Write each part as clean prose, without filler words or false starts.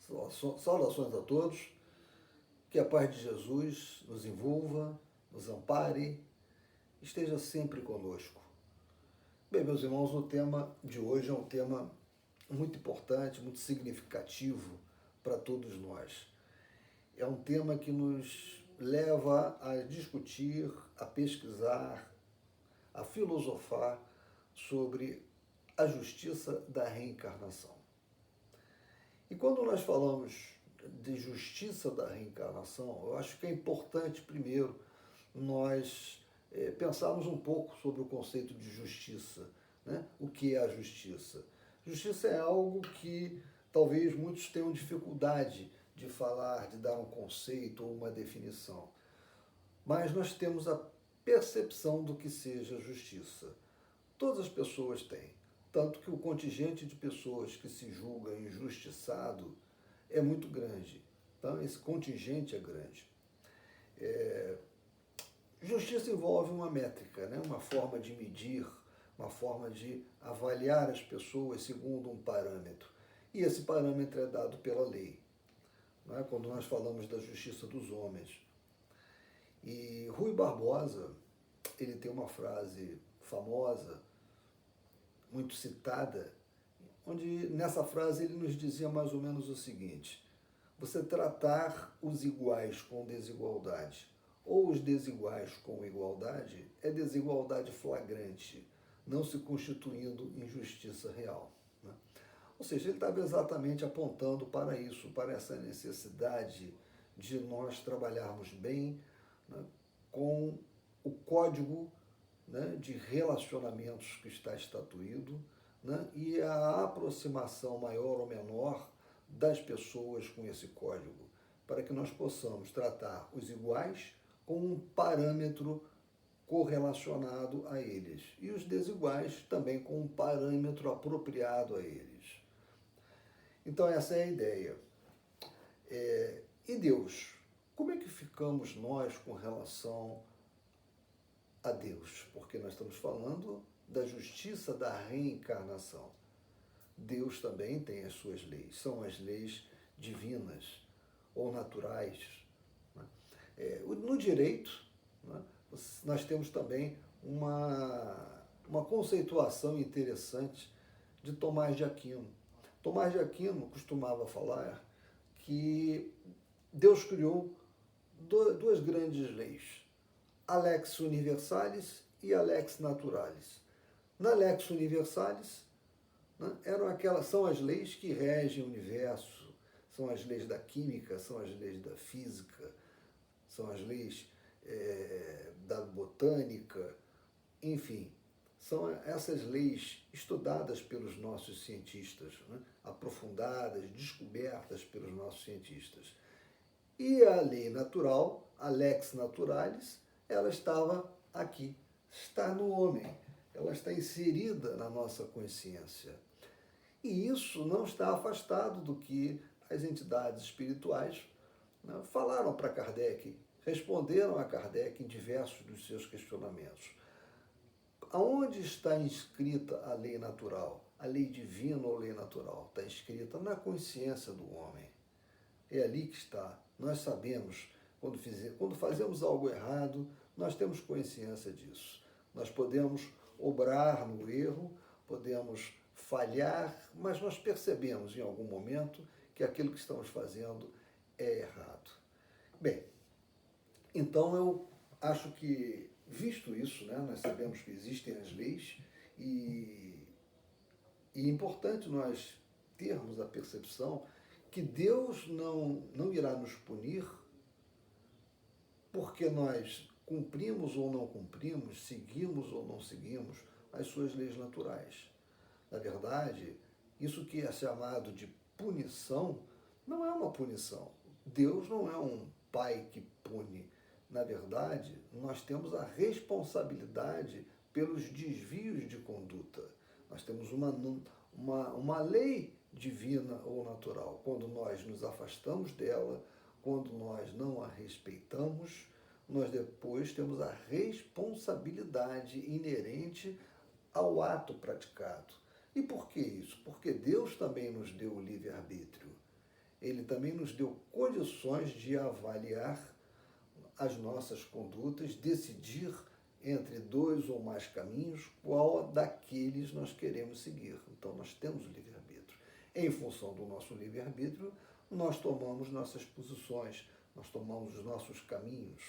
Saudações a todos, que a paz de Jesus nos envolva, nos ampare, esteja sempre conosco. Bem, meus irmãos, o tema de hoje é um tema muito importante, muito significativo para todos nós. É um tema que nos leva a discutir, a pesquisar, a filosofar sobre a justiça da reencarnação. E quando nós falamos de justiça da reencarnação, eu acho que é importante, primeiro, nós pensarmos um pouco sobre o conceito de justiça. Né? O que é a justiça? Justiça é algo que talvez muitos tenham dificuldade de falar, de dar um conceito ou uma definição. Mas nós temos a percepção do que seja justiça. Todas as pessoas têm. Tanto que o contingente de pessoas que se julga injustiçado é muito grande. Então, esse contingente é grande. Justiça envolve uma métrica, né? Uma forma de medir, uma forma de avaliar as pessoas segundo um parâmetro. E esse parâmetro é dado pela lei, né? Quando nós falamos da justiça dos homens. E Rui Barbosa, ele tem uma frase famosa, muito citada, onde nessa frase ele nos dizia mais ou menos o seguinte: você tratar os iguais com desigualdade ou os desiguais com igualdade é desigualdade flagrante, não se constituindo injustiça real. Né? Ou seja, ele estava exatamente apontando para isso, para essa necessidade de nós trabalharmos bem, né, com o código, né, de relacionamentos que está estatuído, né, e a aproximação maior ou menor das pessoas com esse código, para que nós possamos tratar os iguais com um parâmetro correlacionado a eles e os desiguais também com um parâmetro apropriado a eles. Então essa é a ideia. E Deus? Como é que ficamos nós com relação a Deus? Porque nós estamos falando da justiça da reencarnação. Deus também tem as suas leis, são as leis divinas ou naturais. Né? No direito, né, nós temos também uma conceituação interessante de Tomás de Aquino. Tomás de Aquino costumava falar que Deus criou duas grandes leis, a lex universalis e a lex naturalis. Na lex universalis, né, são as leis que regem o universo, são as leis da química, são as leis da física, são as leis da botânica, enfim, são essas leis estudadas pelos nossos cientistas, né, aprofundadas, descobertas pelos nossos cientistas. E a lei natural, a lex naturalis, ela estava aqui, está no homem, ela está inserida na nossa consciência. E isso não está afastado do que as entidades espirituais, né, falaram para Kardec, responderam a Kardec em diversos dos seus questionamentos. Aonde está inscrita a lei natural, a lei divina ou lei natural? Está inscrita na consciência do homem. É ali que está. Nós sabemos, quando fazemos algo errado, nós temos consciência disso. Nós podemos obrar no erro, podemos falhar, mas nós percebemos em algum momento que aquilo que estamos fazendo é errado. Bem, então eu acho que, visto isso, né, nós sabemos que existem as leis e é importante nós termos a percepção que Deus não irá nos punir porque nós cumprimos ou não cumprimos, seguimos ou não seguimos as suas leis naturais. Na verdade, isso que é chamado de punição não é uma punição. Deus não é um pai que pune. Na verdade, nós temos a responsabilidade pelos desvios de conduta. Nós temos uma lei divina ou natural. Quando nós nos afastamos dela, quando nós não a respeitamos, nós depois temos a responsabilidade inerente ao ato praticado. E por que isso? Porque Deus também nos deu o livre-arbítrio. ele também nos deu condições de avaliar as nossas condutas, decidir entre dois ou mais caminhos, qual daqueles nós queremos seguir. Então, nós temos o livre-arbítrio. Em função do nosso livre-arbítrio, nós tomamos nossas posições, nós tomamos os nossos caminhos.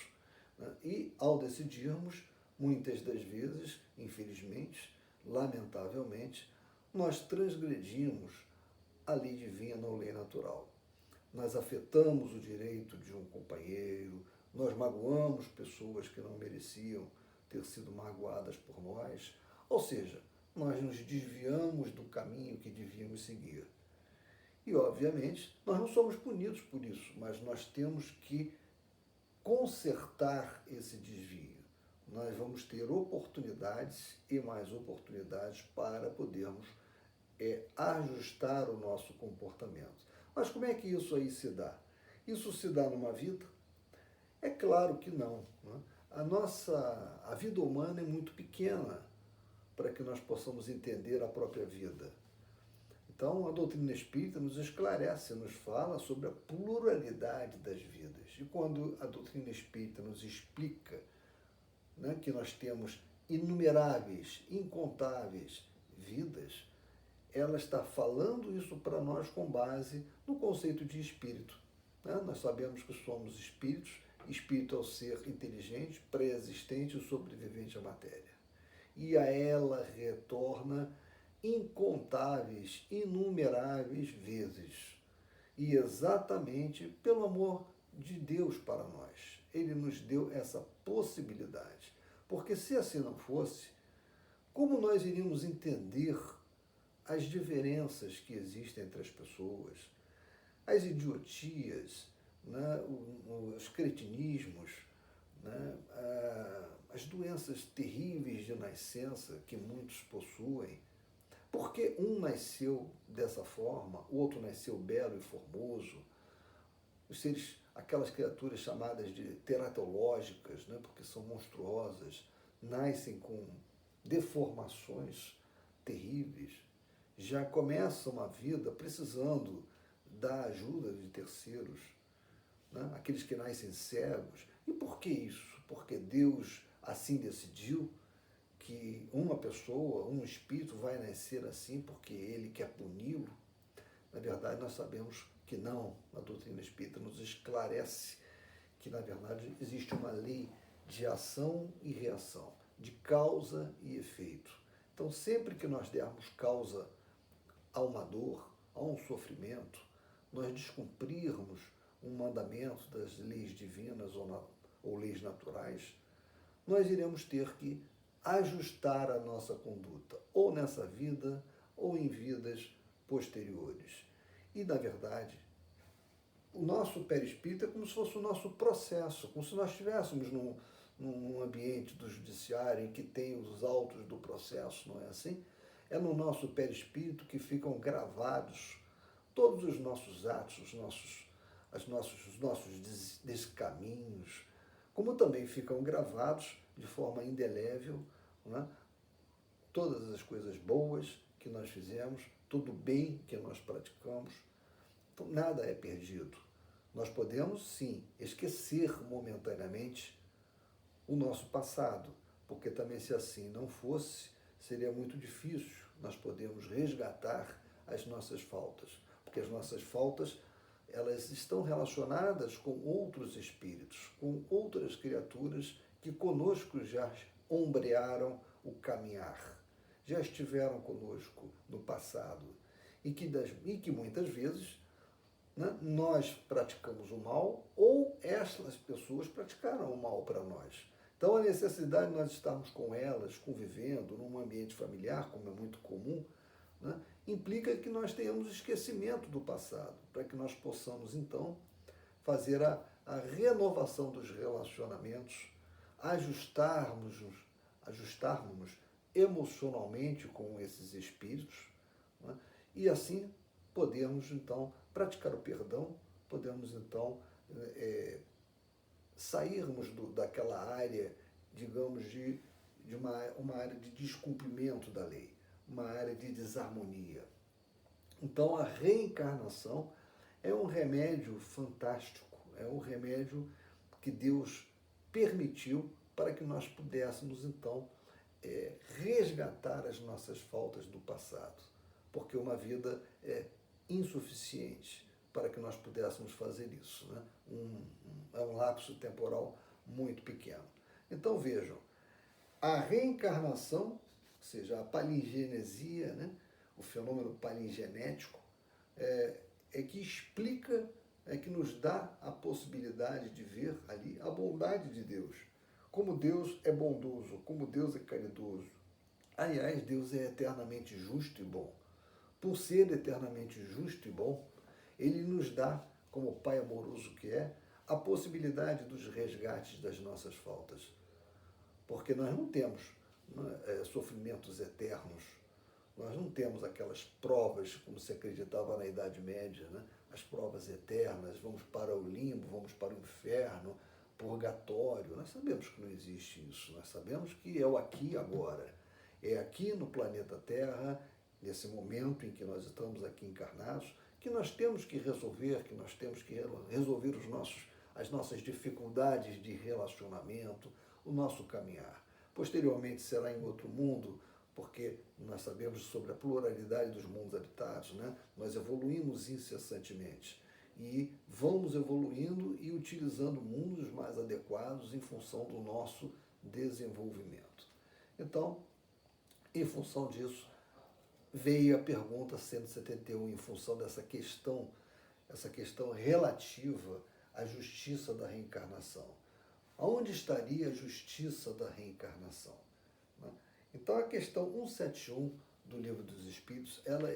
Né? E, ao decidirmos, muitas das vezes, infelizmente, lamentavelmente, nós transgredimos a lei divina ou lei natural. Nós afetamos o direito de um companheiro, nós magoamos pessoas que não mereciam ter sido magoadas por nós, ou seja, nós nos desviamos do caminho que devíamos seguir. E, obviamente, nós não somos punidos por isso, mas nós temos que consertar esse desvio. Nós vamos ter oportunidades e mais oportunidades para podermos ajustar o nosso comportamento. Mas como é que isso aí se dá? Isso se dá numa vida? É claro que não. Né? A vida humana é muito pequena para que nós possamos entender a própria vida. Então, a doutrina espírita nos esclarece, nos fala sobre a pluralidade das vidas. E quando a doutrina espírita nos explica, né, que nós temos inumeráveis, incontáveis vidas, ela está falando isso para nós com base no conceito de espírito. Né? Nós sabemos que somos espíritos. Espírito é o ser inteligente, pré-existente e sobrevivente à matéria. E a ela retorna incontáveis, inumeráveis vezes. E exatamente pelo amor de Deus para nós. Ele nos deu essa possibilidade. Porque se assim não fosse, como nós iríamos entender as diferenças que existem entre as pessoas, as idiotias, né, os cretinismos, né, as doenças terríveis de nascença que muitos possuem? Porque um nasceu dessa forma, o outro nasceu belo e formoso, os seres, aquelas criaturas chamadas de teratológicas, né, porque são monstruosas, nascem com deformações terríveis, já começam a vida precisando da ajuda de terceiros, né, aqueles que nascem cegos. E por que isso? Porque Deus assim decidiu que uma pessoa, um espírito vai nascer assim porque ele quer puni-lo? Na verdade, nós sabemos que não. A doutrina espírita nos esclarece que, na verdade, existe uma lei de ação e reação, de causa e efeito. Então, sempre que nós dermos causa a uma dor, a um sofrimento, nós descumprirmos um mandamento das leis divinas ou leis naturais, nós iremos ter que ajustar a nossa conduta, ou nessa vida, ou em vidas posteriores. E, na verdade, o nosso perispírito é como se fosse o nosso processo, como se nós estivéssemos num ambiente do judiciário em que tem os autos do processo, não é assim? É no nosso perispírito que ficam gravados todos os nossos atos, os nossos descaminhos, como também ficam gravados de forma indelével, né, todas as coisas boas que nós fizemos, todo o bem que nós praticamos. Então, nada é perdido. Nós podemos, sim, esquecer momentaneamente o nosso passado, porque também, se assim não fosse, seria muito difícil nós podermos resgatar as nossas faltas, porque as nossas faltas, elas estão relacionadas com outros espíritos, com outras criaturas que conosco já ombrearam o caminhar, já estiveram conosco no passado, e que muitas vezes, né, nós praticamos o mal ou essas pessoas praticaram o mal para nós. Então, a necessidade de nós estarmos com elas, convivendo num ambiente familiar, como é muito comum, né, implica que nós tenhamos esquecimento do passado, para que nós possamos, então, fazer a renovação dos relacionamentos, ajustarmos emocionalmente com esses espíritos, né, e assim podemos, então, praticar o perdão, podemos, então, sairmos daquela área, digamos, de uma área de descumprimento da lei, uma área de desarmonia. Então, a reencarnação é um remédio fantástico, é um remédio que Deus permitiu para que nós pudéssemos, então, resgatar as nossas faltas do passado, porque uma vida é insuficiente para que nós pudéssemos fazer isso, né? É um lapso temporal muito pequeno. Então vejam, a reencarnação, ou seja, a palingenesia, né? O fenômeno palingenético, é que explica, é que nos dá a possibilidade de ver ali a bondade de Deus. Como Deus é bondoso, como Deus é caridoso. Aliás, Deus é eternamente justo e bom. Por ser eternamente justo e bom, Ele nos dá, como Pai amoroso que é, a possibilidade dos resgates das nossas faltas. Porque nós não temos sofrimentos eternos, nós não temos aquelas provas, como se acreditava na Idade Média, né? As provas eternas, vamos para o limbo, vamos para o inferno, purgatório. Nós sabemos que não existe isso, nós sabemos que é o aqui e agora. É aqui no planeta Terra, nesse momento em que nós estamos aqui encarnados, que nós temos que resolver, as nossas dificuldades de relacionamento, o nosso caminhar. Posteriormente será em outro mundo, porque nós sabemos sobre a pluralidade dos mundos habitados, né? Nós evoluímos incessantemente e vamos evoluindo e utilizando mundos mais adequados em função do nosso desenvolvimento. Então, em função disso, veio a pergunta 171, em função dessa questão relativa à justiça da reencarnação. Aonde estaria a justiça da reencarnação? Então, a questão 171 do Livro dos Espíritos, ela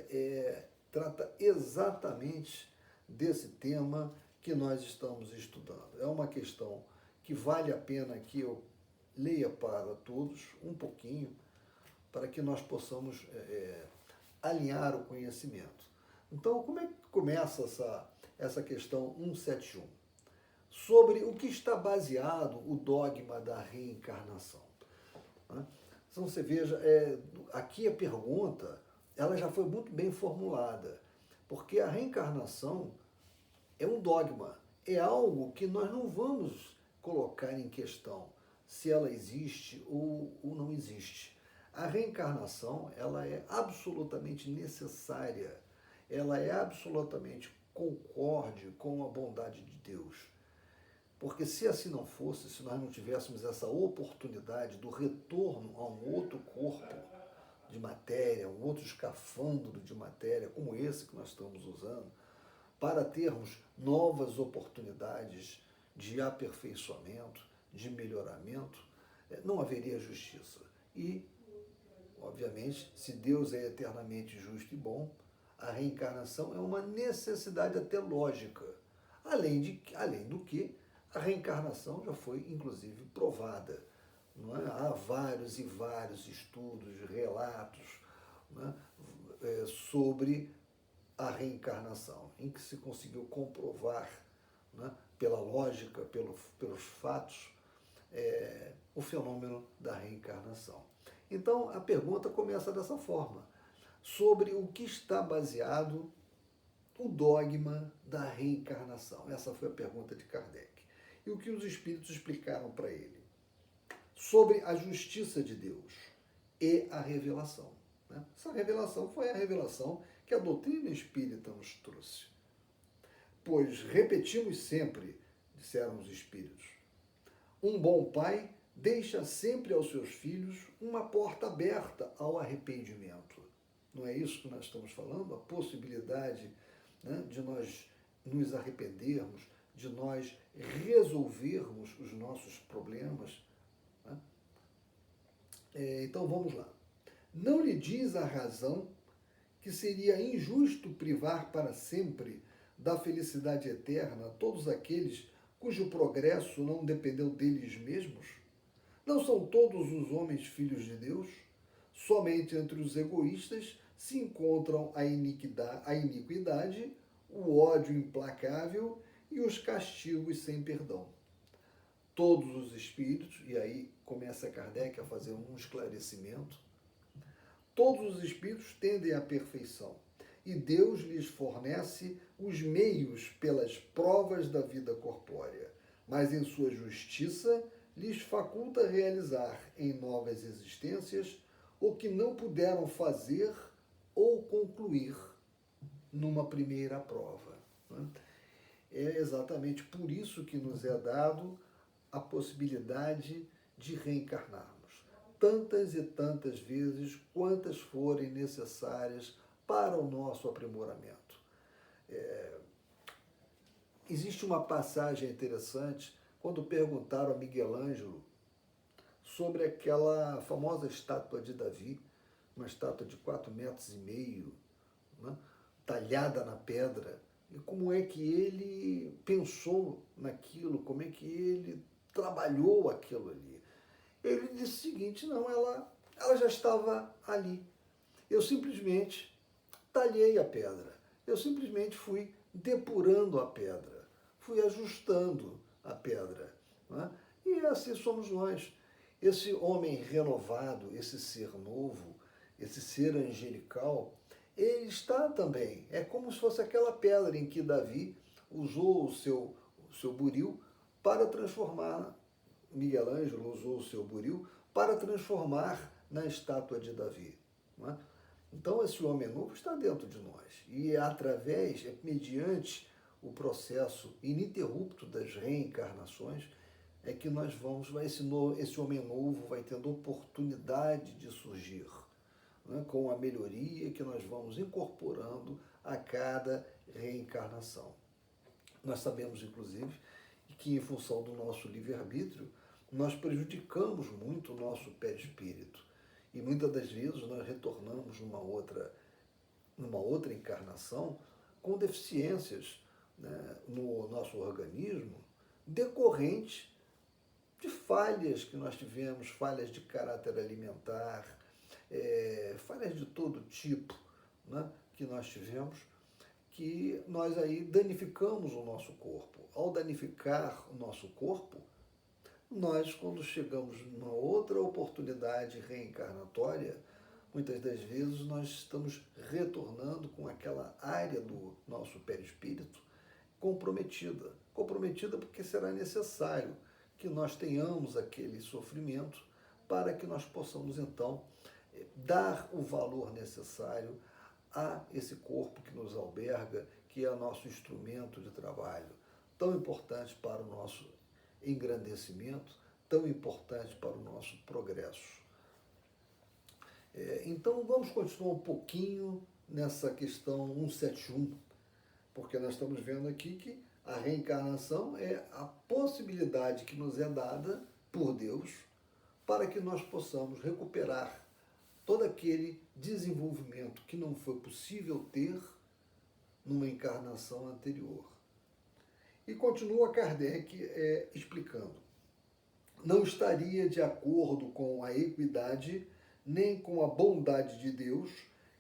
trata exatamente desse tema que nós estamos estudando. É uma questão que vale a pena que eu leia para todos um pouquinho, para que nós possamos alinhar o conhecimento. Então, como é que começa essa questão 171? Sobre o que está baseado o dogma da reencarnação. Né? Então, você veja, aqui a pergunta ela já foi muito bem formulada, porque a reencarnação é um dogma, é algo que nós não vamos colocar em questão se ela existe ou não existe. A reencarnação ela é absolutamente necessária, ela é absolutamente concorde com a bondade de Deus. Porque se assim não fosse, se nós não tivéssemos essa oportunidade do retorno a um outro corpo de matéria, um outro escafandro de matéria, como esse que nós estamos usando, para termos novas oportunidades de aperfeiçoamento, de melhoramento, não haveria justiça. E, obviamente, se Deus é eternamente justo e bom, a reencarnação é uma necessidade até lógica. Além do que, a reencarnação já foi, inclusive, provada. Não é? Há vários e vários estudos, relatos, né, sobre a reencarnação, em que se conseguiu comprovar, né, pela lógica, pelos fatos, o fenômeno da reencarnação. Então, a pergunta começa dessa forma, sobre o que está baseado o dogma da reencarnação. Essa foi a pergunta de Kardec. E o que os espíritos explicaram para ele? Sobre a justiça de Deus e a revelação. Né? Essa revelação foi a revelação que a doutrina espírita nos trouxe. Pois repetimos sempre, disseram os espíritos, um bom pai deixa sempre aos seus filhos uma porta aberta ao arrependimento. Não é isso que nós estamos falando? A possibilidade, né, de nós nos arrependermos, de nós resolvermos os nossos problemas. Né? Então vamos lá. Não lhe diz a razão que seria injusto privar para sempre da felicidade eterna todos aqueles cujo progresso não dependeu deles mesmos? Não são todos os homens filhos de Deus? Somente entre os egoístas se encontram a iniquidade, o ódio implacável e os castigos sem perdão. Todos os espíritos, e aí começa Kardec a fazer um esclarecimento, todos os espíritos tendem à perfeição e Deus lhes fornece os meios pelas provas da vida corpórea, mas em sua justiça lhes faculta realizar em novas existências o que não puderam fazer ou concluir numa primeira prova. É exatamente por isso que nos é dado a possibilidade de reencarnarmos, tantas e tantas vezes quantas forem necessárias para o nosso aprimoramento. Existe uma passagem interessante quando perguntaram a Miguel Ângelo sobre aquela famosa estátua de Davi, uma estátua de 4,5 metros, né, talhada na pedra, e como é que ele pensou naquilo, como é que ele trabalhou aquilo ali. Ele disse o seguinte: não, ela já estava ali. Eu simplesmente talhei a pedra. Eu simplesmente fui depurando a pedra, fui ajustando a pedra. Né? E assim somos nós. Esse homem renovado, esse ser novo, esse ser angelical, ele está também. É como se fosse aquela pedra em que Davi usou o seu buril para transformar, Miguel Ângelo usou o seu buril para transformar na estátua de Davi. Não é? Então, esse homem novo está dentro de nós. E mediante o processo ininterrupto das reencarnações, é que nós esse homem novo vai tendo oportunidade de surgir, né, com a melhoria que nós vamos incorporando a cada reencarnação. Nós sabemos, inclusive, que em função do nosso livre-arbítrio, nós prejudicamos muito o nosso perispírito. E muitas das vezes nós retornamos numa outra encarnação com deficiências, né, no nosso organismo, decorrentes de falhas que nós tivemos, falhas de caráter alimentar, falhas de todo tipo, né, que nós tivemos, que nós aí danificamos o nosso corpo. Ao danificar o nosso corpo, nós, quando chegamos numa outra oportunidade reencarnatória, muitas das vezes nós estamos retornando com aquela área do nosso perispírito comprometida. Comprometida porque será necessário que nós tenhamos aquele sofrimento para que nós possamos, então, dar o valor necessário a esse corpo que nos alberga, que é nosso instrumento de trabalho, tão importante para o nosso engrandecimento, tão importante para o nosso progresso. Então, vamos continuar um pouquinho nessa questão 171, porque nós estamos vendo aqui que a reencarnação é a possibilidade que nos é dada por Deus para que nós possamos recuperar todo aquele desenvolvimento que não foi possível ter numa encarnação anterior. E continua Kardec explicando: não estaria de acordo com a equidade nem com a bondade de Deus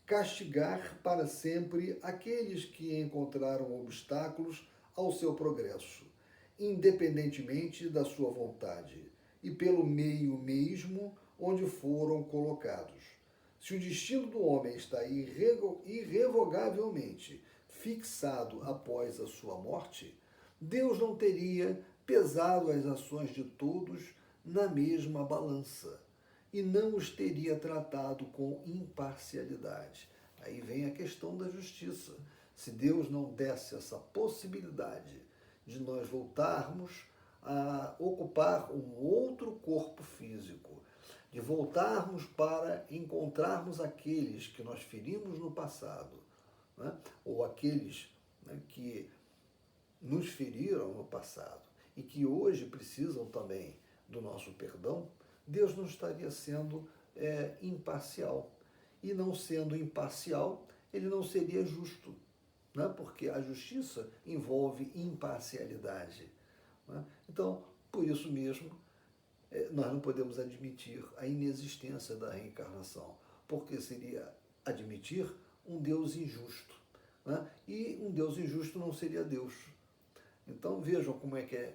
castigar para sempre aqueles que encontraram obstáculos ao seu progresso, independentemente da sua vontade, e pelo meio mesmo onde foram colocados. Se o destino do homem está irrevogavelmente fixado após a sua morte, Deus não teria pesado as ações de todos na mesma balança e não os teria tratado com imparcialidade. Aí vem a questão da justiça. Se Deus não desse essa possibilidade de nós voltarmos a ocupar um outro corpo físico, de voltarmos para encontrarmos aqueles que nós ferimos no passado, né? Ou aqueles, né, que nos feriram no passado e que hoje precisam também do nosso perdão, Deus não estaria sendo imparcial. E não sendo imparcial, ele não seria justo, né? Porque a justiça envolve imparcialidade. Né? Então, por isso mesmo, nós não podemos admitir a inexistência da reencarnação, porque seria admitir um Deus injusto. Né? E um Deus injusto não seria Deus. Então vejam como é que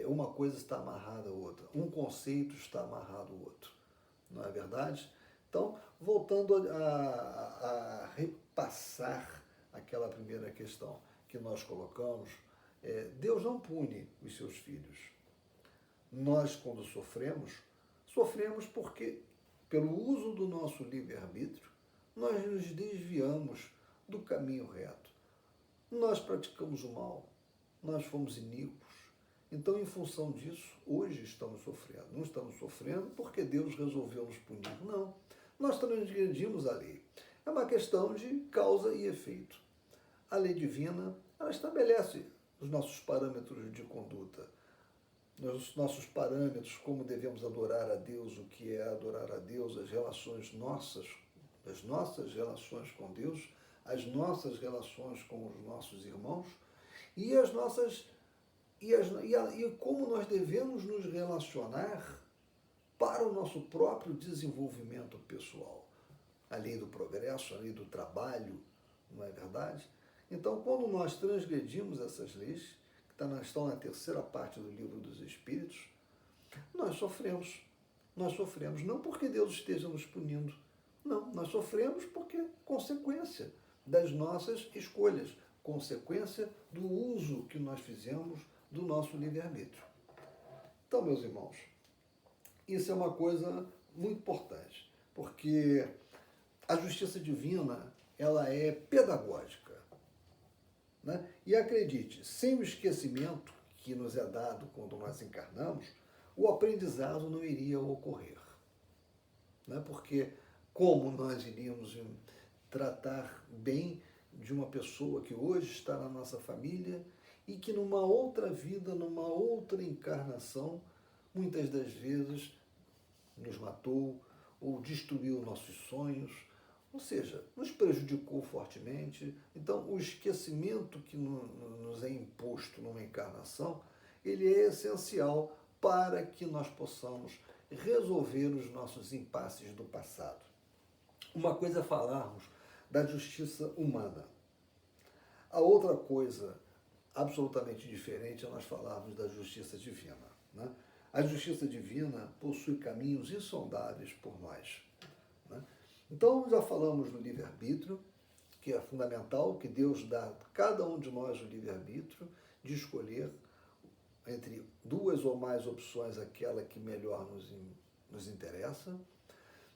uma coisa está amarrada à outra, um conceito está amarrado ao outro, não é verdade? Então, voltando a repassar aquela primeira questão que nós colocamos, Deus não pune os seus filhos. Nós, quando sofremos porque, pelo uso do nosso livre-arbítrio, nós nos desviamos do caminho reto. Nós praticamos o mal, nós fomos iníquos. Então, em função disso, hoje estamos sofrendo. Não estamos sofrendo porque Deus resolveu nos punir. Não. Nós transgredimos a lei. É uma questão de causa e efeito. A lei divina, ela estabelece os nossos parâmetros de conduta, os nossos parâmetros, como devemos adorar a Deus, o que é adorar a Deus, as relações nossas, as nossas relações com Deus, as nossas relações com os nossos irmãos e as nossas e como nós devemos nos relacionar para o nosso próprio desenvolvimento pessoal. A lei do progresso, a lei do trabalho, não é verdade? Então, quando nós transgredimos essas leis, que estão na terceira parte do Livro dos Espíritos, nós sofremos. Nós sofremos não porque Deus esteja nos punindo, não, nós sofremos porque é consequência das nossas escolhas, consequência do uso que nós fizemos do nosso livre-arbítrio. Então, meus irmãos, isso é uma coisa muito importante, porque a justiça divina, ela é pedagógica, né? E acredite, sem o esquecimento que nos é dado quando nós encarnamos, o aprendizado não iria ocorrer, né? Porque como nós iríamos tratar bem de uma pessoa que hoje está na nossa família e que numa outra vida, numa outra encarnação, muitas das vezes nos matou ou destruiu nossos sonhos, ou seja, nos prejudicou fortemente. Então, o esquecimento que nos é imposto numa encarnação, ele é essencial para que nós possamos resolver os nossos impasses do passado. Uma coisa é falarmos da justiça humana. A outra coisa absolutamente diferente é nós falarmos da justiça divina, né? A justiça divina possui caminhos insondáveis por nós, né? Então, já falamos do livre-arbítrio, que é fundamental, que Deus dá a cada um de nós o livre-arbítrio de escolher entre duas ou mais opções aquela que melhor nos interessa.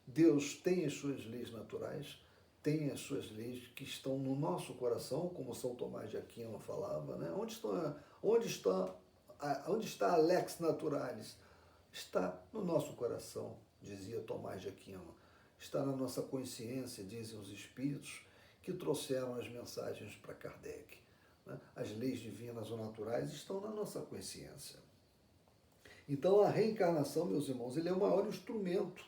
Deus tem as suas leis naturais, tem as suas leis que estão no nosso coração, como São Tomás de Aquino falava, né? Onde está a lex naturalis? Está no nosso coração, dizia Tomás de Aquino. Está na nossa consciência, dizem os espíritos, que trouxeram as mensagens para Kardec, né? As leis divinas ou naturais estão na nossa consciência. Então, a reencarnação, meus irmãos, ele é o maior instrumento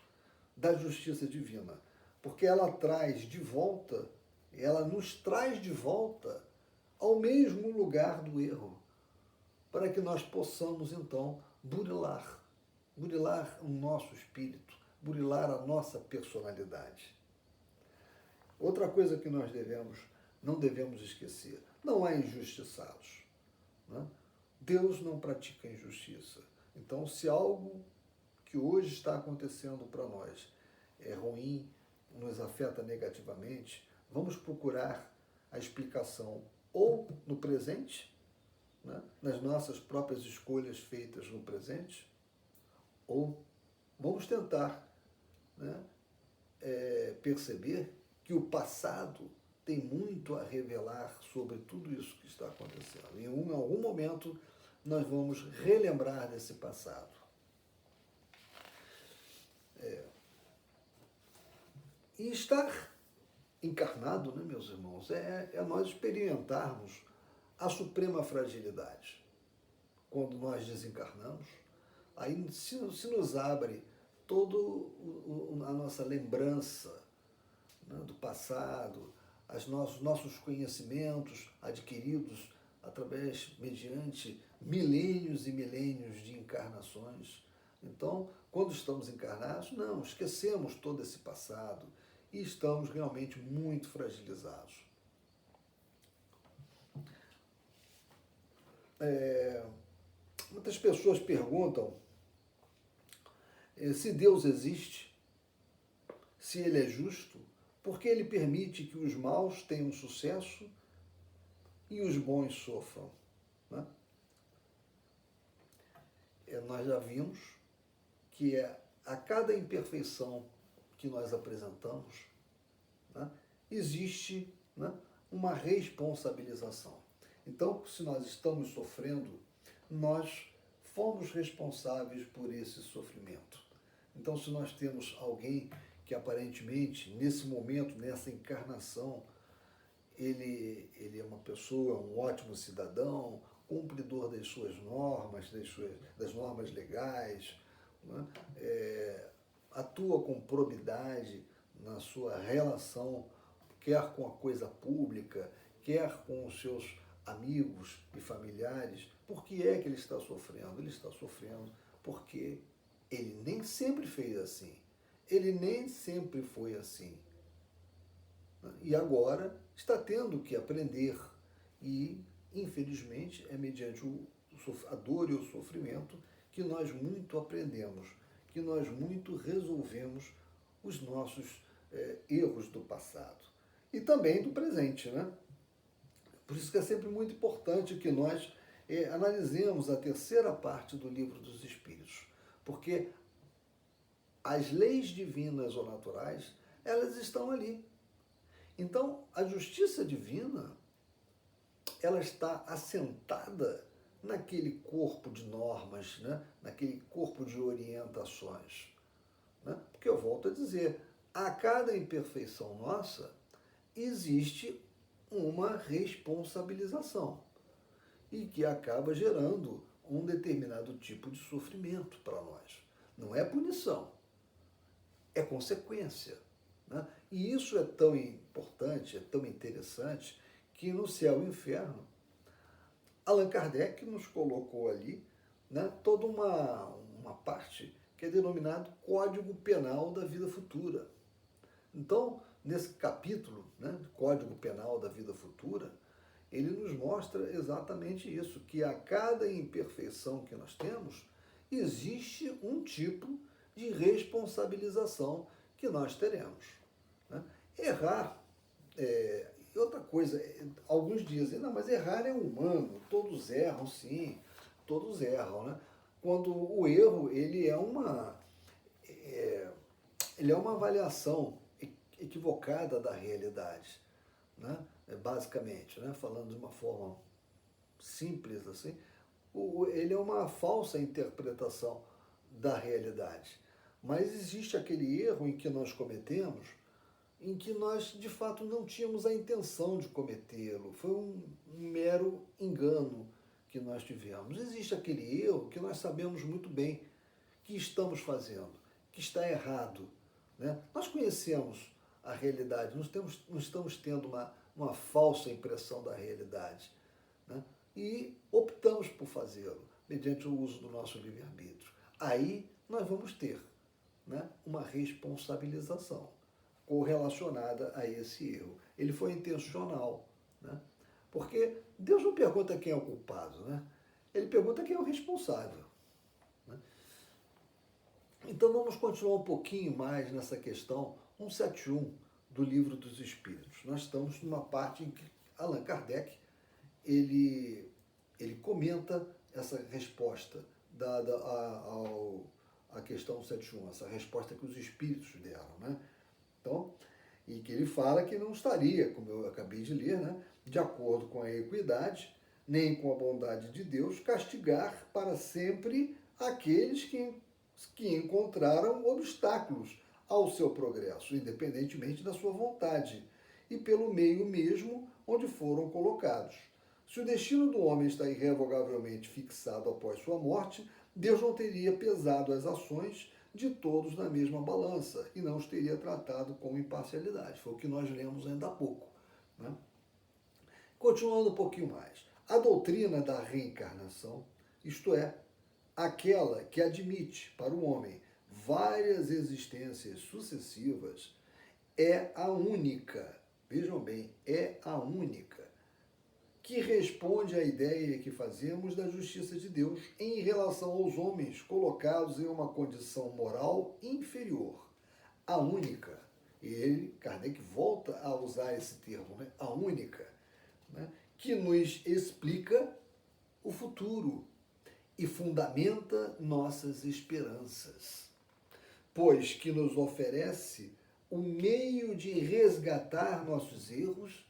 da justiça divina, porque ela nos traz de volta ao mesmo lugar do erro, para que nós possamos, então, burilar o nosso espírito, burilar a nossa personalidade. Outra coisa que nós não devemos esquecer, não há injustiçados, né? Deus não pratica injustiça. Então, se algo que hoje está acontecendo para nós é ruim, nos afeta negativamente, vamos procurar a explicação ou no presente, né, nas nossas próprias escolhas feitas no presente, ou vamos tentar, né, perceber que o passado tem muito a revelar sobre tudo isso que está acontecendo. Em algum momento nós vamos relembrar desse passado. E estar encarnado, né, meus irmãos, é nós experimentarmos a suprema fragilidade. Quando nós desencarnamos, aí se nos abre toda a nossa lembrança, né, do passado, nossos conhecimentos adquiridos mediante milênios e milênios de encarnações. Então, quando estamos encarnados, não, esquecemos todo esse passado e estamos realmente muito fragilizados. Muitas pessoas perguntam se Deus existe, se Ele é justo, por que Ele permite que os maus tenham sucesso e os bons sofram. Né? Nós já vimos que a cada imperfeição que nós apresentamos, né, existe, né, uma responsabilização. Então, se nós estamos sofrendo, nós fomos responsáveis por esse sofrimento. Então, se nós temos alguém que aparentemente, nesse momento, nessa encarnação, ele é uma pessoa, um ótimo cidadão, cumpridor das suas normas, das normas legais, né? Atua com probidade na sua relação, quer com a coisa pública, quer com os seus amigos e familiares. Por que é que ele está sofrendo? Ele está sofrendo porque ele nem sempre fez assim. Ele nem sempre foi assim. E agora está tendo que aprender. E, infelizmente, é mediante a dor e o sofrimento que nós muito aprendemos, que nós muito resolvemos os nossos erros do passado. E também do presente, né? Por isso que é sempre muito importante que nós analisemos a terceira parte do Livro dos Espíritos. Porque as leis divinas ou naturais, elas estão ali. Então, a justiça divina, ela está assentada naquele corpo de normas, né? Naquele corpo de orientações. Né? Porque eu volto a dizer, a cada imperfeição nossa, existe uma responsabilização e que acaba gerando um determinado tipo de sofrimento para nós. Não é punição, é consequência. Né? E isso é tão importante, é tão interessante, que no Céu e Inferno, Allan Kardec nos colocou ali, né, toda uma parte que é denominado Código Penal da Vida Futura. Então, nesse capítulo, né, Código Penal da Vida Futura, ele nos mostra exatamente isso, que a cada imperfeição que nós temos, existe um tipo de responsabilização que nós teremos. Né? Errar, outra coisa, alguns dizem, não, mas errar é humano, todos erram, sim, todos erram. Né? Quando o erro, ele é uma avaliação equivocada da realidade, né? Basicamente, né? Falando de uma forma simples assim, ele é uma falsa interpretação da realidade. Mas existe aquele erro em que nós cometemos, em que nós de fato não tínhamos a intenção de cometê-lo, foi um mero engano que nós tivemos. Existe aquele erro que nós sabemos muito bem que estamos fazendo, que está errado. Né? Nós conhecemos a realidade, não estamos tendo uma falsa impressão da realidade. Né? E optamos por fazê-lo, mediante o uso do nosso livre-arbítrio. Aí nós vamos ter, né, uma responsabilização correlacionada a esse erro. Ele foi intencional. Né? Porque Deus não pergunta quem é o culpado, né? Ele pergunta quem é o responsável. Né? Então vamos continuar um pouquinho mais nessa questão 171 do Livro dos Espíritos. Nós estamos numa parte em que Allan Kardec ele comenta essa resposta dada à questão 171, essa resposta que os espíritos deram. Né? Então, e que ele fala que não estaria, como eu acabei de ler, né, de acordo com a equidade, nem com a bondade de Deus, castigar para sempre aqueles que encontraram obstáculos ao seu progresso, independentemente da sua vontade, e pelo meio mesmo onde foram colocados. Se o destino do homem está irrevogavelmente fixado após sua morte, Deus não teria pesado as ações de todos na mesma balança e não os teria tratado com imparcialidade. Foi o que nós lemos ainda há pouco. Né? Continuando um pouquinho mais. A doutrina da reencarnação, isto é, aquela que admite para o homem várias existências sucessivas, é a única, vejam bem, é a única, que responde à ideia que fazemos da justiça de Deus em relação aos homens colocados em uma condição moral inferior. A única, e Kardec volta a usar esse termo, né? A única, né? que nos explica o futuro e fundamenta nossas esperanças, pois que nos oferece o meio de resgatar nossos erros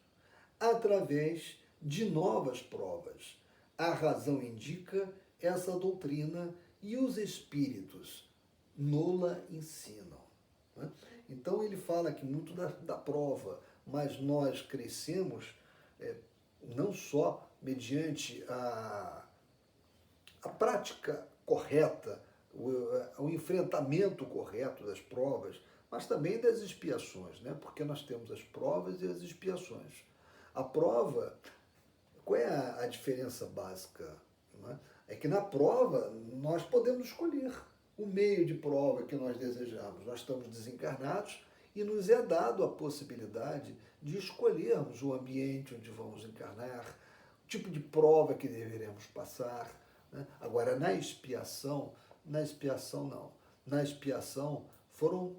através de novas provas. A razão indica essa doutrina e os espíritos nola ensinam. Né? Então ele fala aqui muito da prova, mas nós crescemos não só mediante a prática correta, o enfrentamento correto das provas, mas também das expiações, né? Porque nós temos as provas e as expiações. A prova, qual é a diferença básica? Né? É que na prova nós podemos escolher o meio de prova que nós desejamos. Nós estamos desencarnados e nos é dado a possibilidade de escolhermos o ambiente onde vamos encarnar, o tipo de prova que deveremos passar. Né? Agora, na expiação não. Na expiação foram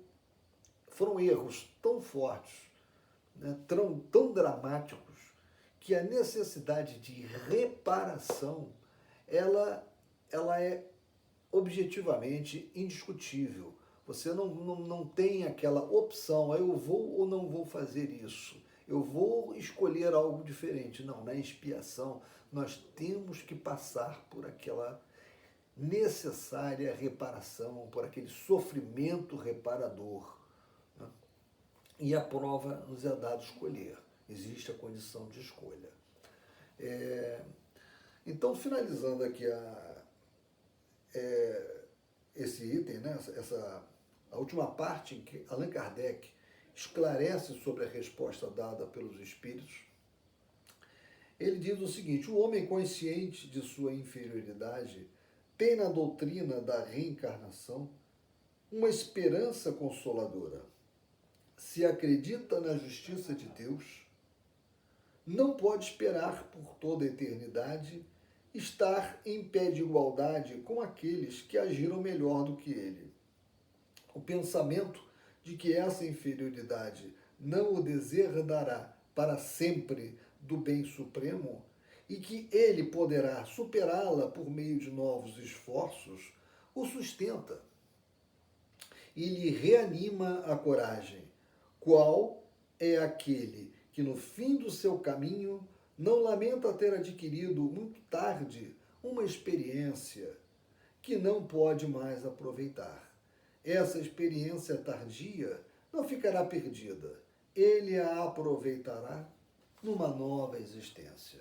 erros tão fortes, né? tão dramáticos, que a necessidade de reparação ela é objetivamente indiscutível. Você não tem aquela opção, eu vou ou não vou fazer isso, eu vou escolher algo diferente. Não, na expiação nós temos que passar por aquela necessária reparação, por aquele sofrimento reparador. Né? E a prova nos é dado escolher, existe a condição de escolha. Então, finalizando aqui esse item, né, a última parte em que Allan Kardec esclarece sobre a resposta dada pelos espíritos, ele diz o seguinte: o homem consciente de sua inferioridade tem na doutrina da reencarnação uma esperança consoladora. Se acredita na justiça de Deus, não pode esperar por toda a eternidade estar em pé de igualdade com aqueles que agiram melhor do que ele. O pensamento de que essa inferioridade não o deserdará para sempre do bem supremo e que ele poderá superá-la por meio de novos esforços, o sustenta e lhe reanima a coragem. Qual é aquele que no fim do seu caminho não lamenta ter adquirido muito tarde uma experiência que não pode mais aproveitar? Essa experiência tardia não ficará perdida. Ele a aproveitará numa nova existência.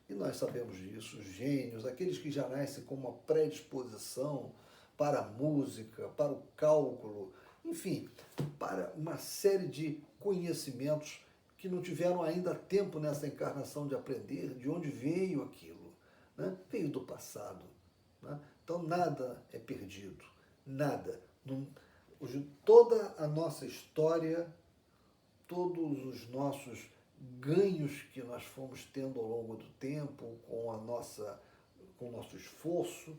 E nós sabemos disso, os gênios, aqueles que já nascem com uma predisposição para a música, para o cálculo, enfim, para uma série de conhecimentos que não tiveram ainda tempo nessa encarnação de aprender de onde veio aquilo. Né? Veio do passado. Né? Então nada é perdido, nada. Toda a nossa história, todos os nossos ganhos que nós fomos tendo ao longo do tempo, com o nosso esforço,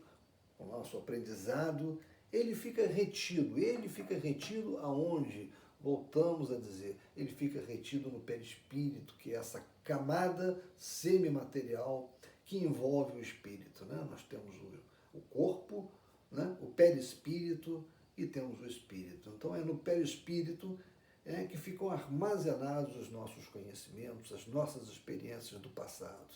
com o nosso aprendizado, ele fica retido aonde? Voltamos a dizer, ele fica retido no perispírito, que é essa camada semimaterial que envolve o espírito. Né? Nós temos o corpo, né? O perispírito e temos o espírito. Então é no perispírito que ficam armazenados os nossos conhecimentos, as nossas experiências do passado.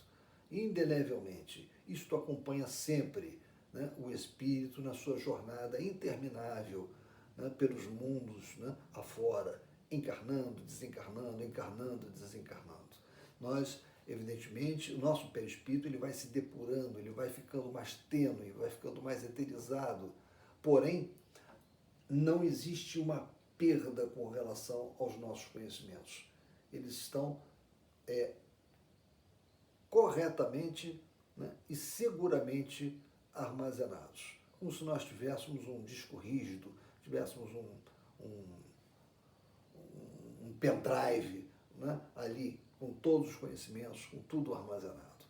Indelevelmente, isto acompanha sempre, né, o espírito na sua jornada interminável, né, pelos mundos, né, afora, encarnando, desencarnando, encarnando, desencarnando. Nós, evidentemente, o nosso perispírito ele vai se depurando, ele vai ficando mais tênue, vai ficando mais eterizado. Porém, não existe uma perda com relação aos nossos conhecimentos. Eles estão corretamente, né, e seguramente armazenados. Como se nós tivéssemos um disco rígido, tivéssemos um pendrive, né, ali com todos os conhecimentos, com tudo armazenado.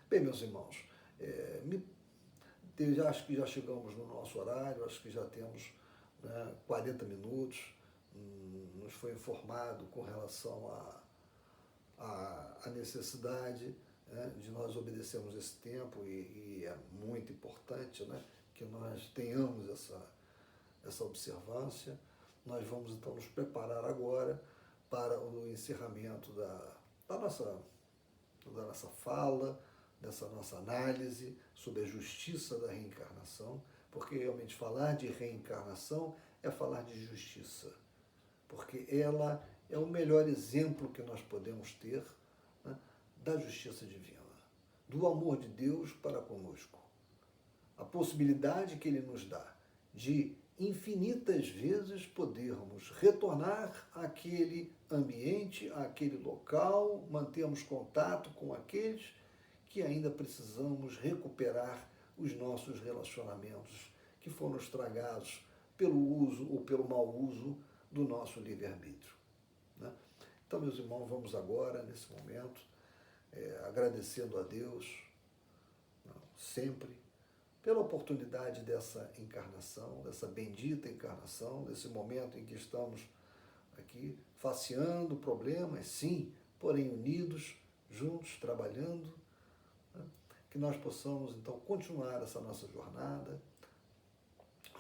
Bem, meus irmãos, acho que já chegamos no nosso horário, acho que já temos 40 minutos, nos foi informado com relação a necessidade, né, de nós obedecermos esse tempo e é muito importante, né, que nós tenhamos essa observância. Nós vamos então nos preparar agora para o encerramento da nossa fala, dessa nossa análise sobre a justiça da reencarnação, porque realmente falar de reencarnação é falar de justiça, porque ela é o melhor exemplo que nós podemos ter, né, da justiça divina, do amor de Deus para conosco. A possibilidade que Ele nos dá de infinitas vezes podermos retornar àquele ambiente, àquele local, mantermos contato com aqueles que ainda precisamos recuperar os nossos relacionamentos que foram estragados pelo uso ou pelo mau uso do nosso livre-arbítrio, né? Então, meus irmãos, vamos agora, nesse momento, agradecendo a Deus, sempre, pela oportunidade dessa encarnação, dessa bendita encarnação, desse momento em que estamos aqui faceando problemas, sim, porém unidos, juntos, trabalhando, né? Que nós possamos, então, continuar essa nossa jornada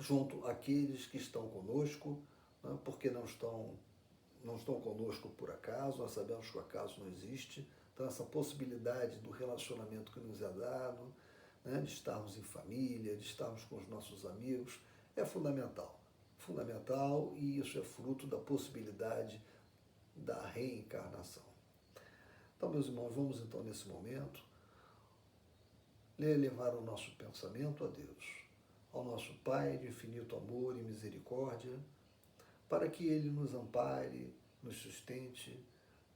junto àqueles que estão conosco, né? Porque não estão conosco por acaso, nós sabemos que o acaso não existe, então essa possibilidade do relacionamento que nos é dado, né, de estarmos em família, de estarmos com os nossos amigos, é fundamental. Fundamental, e isso é fruto da possibilidade da reencarnação. Então, meus irmãos, vamos então nesse momento levar o nosso pensamento a Deus, ao nosso Pai de infinito amor e misericórdia, para que Ele nos ampare, nos sustente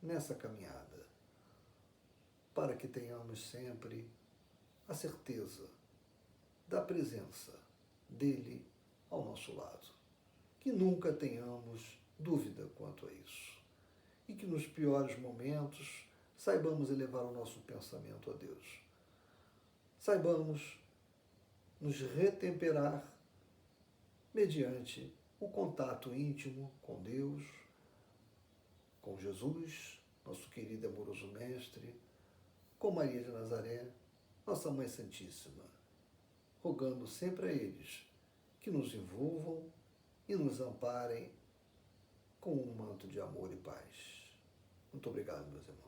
nessa caminhada, para que tenhamos sempre a certeza da presença dele ao nosso lado. Que nunca tenhamos dúvida quanto a isso. E que nos piores momentos saibamos elevar o nosso pensamento a Deus. Saibamos nos retemperar mediante o contato íntimo com Deus, com Jesus, nosso querido e amoroso Mestre, com Maria de Nazaré, nossa Mãe Santíssima, rogando sempre a eles que nos envolvam e nos amparem com um manto de amor e paz. Muito obrigado, meus irmãos.